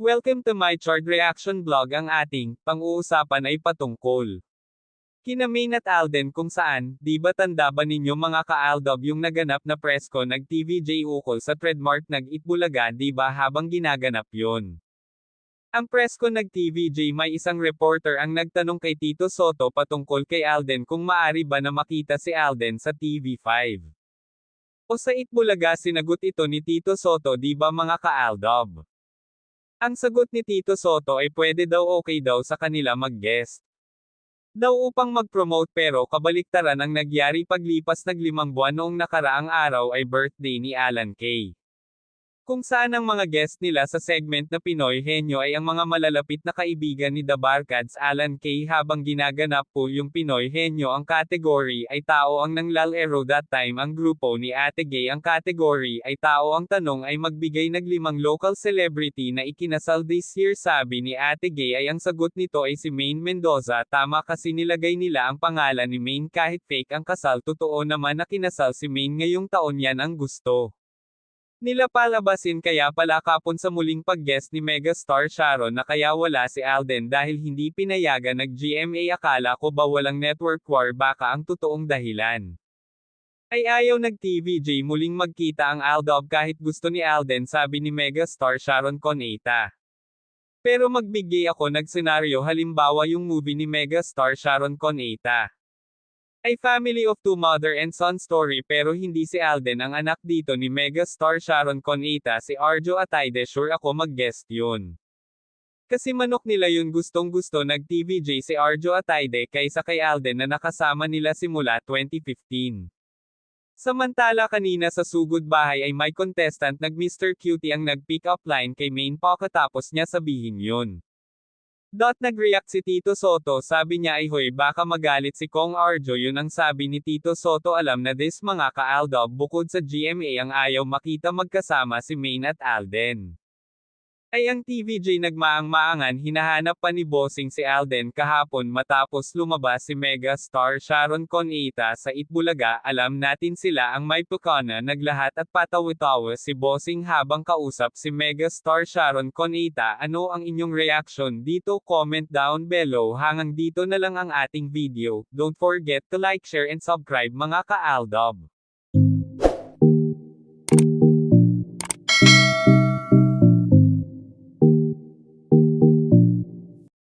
Welcome to my chart reaction vlog. Ang ating pang-uusapan ay patungkol kina Maine at Alden, kung saan, di ba tanda ba ninyo mga ka-Aldob yung naganap na presko nag-TVJ ukol sa trademark nag-Itbulaga, di ba, habang ginaganap yon? Ang presko nag-TVJ, may isang reporter ang nagtanong kay Tito Sotto patungkol kay Alden kung maari ba na makita si Alden sa TV5. O sa Itbulaga, sinagot ito ni Tito Sotto, di ba mga ka-Aldob? Ang sagot ni Tito Sotto ay pwede daw, okay daw sa kanila mag-guest daw upang mag-promote, pero kabaliktaran ang nagyari paglipas ng 5 buwan. Noong nakaraang araw ay birthday ni Alan Kay, kung saan ang mga guest nila sa segment na Pinoy Henyo ay ang mga malalapit na kaibigan ni The Barkads Alan Kay. Habang ginaganap po yung Pinoy Henyo, ang category ay tao ang nanglalaro that time. Ang grupo ni Ate Gay, ang category ay tao. Ang tanong ay magbigay ng 5 local celebrity na ikinasal this year. Sabi ni Ate Gay ay ang sagot nito ay si Maine Mendoza. Tama, kasi nilagay nila ang pangalan ni Maine kahit fake ang kasal. Totoo naman na kinasal si Maine ngayong taon, yan ang gusto nila palabasin. Kaya pala kapon sa muling pag-guest ni megastar Sharon na kaya wala si Alden dahil hindi pinayagan nag-GMA. Akala ko ba walang network war? Baka ang totoong dahilan ay ayaw nag-TVJ muling magkita ang Aldob kahit gusto ni Alden, sabi ni megastar Sharon Cuneta. Pero magbigay ako ng senaryo, halimbawa yung movie ni megastar Sharon Cuneta ay family of two mother and son story, pero hindi si Alden ang anak dito ni megastar Sharon Cuneta, si Arjo Atayde. Sure ako mag-guest yun. Kasi manok nila yun, gustong gusto nag-TVJ si Arjo Atayde kaysa kay Alden na nakasama nila simula 2015. Samantala kanina sa Sugod Bahay ay may contestant nag-Mr. Cutie ang nag-pick up line kay Maine pagkatapos niya sabihin yun. Nag-react si Tito Sotto, sabi niya ay hoy, baka magalit si Kong Arjo. Yun ang sabi ni Tito Sotto. Alam na this mga ka-Aldob, bukod sa GMA ang ayaw makita magkasama si Maine at Alden ay ang TVJ. Nagmaang-maangan, hinahanap pa ni Bossing si Alden kahapon matapos lumabas si megastar Sharon Cuneta sa Itbulaga. Alam natin sila ang may pukana, naglahat at patawa-tawa si Bossing habang kausap si megastar Sharon Cuneta. Ano ang inyong reaction dito? Comment down below. Hanggang dito na lang ang ating video. Don't forget to like, share and subscribe mga ka-Aldob.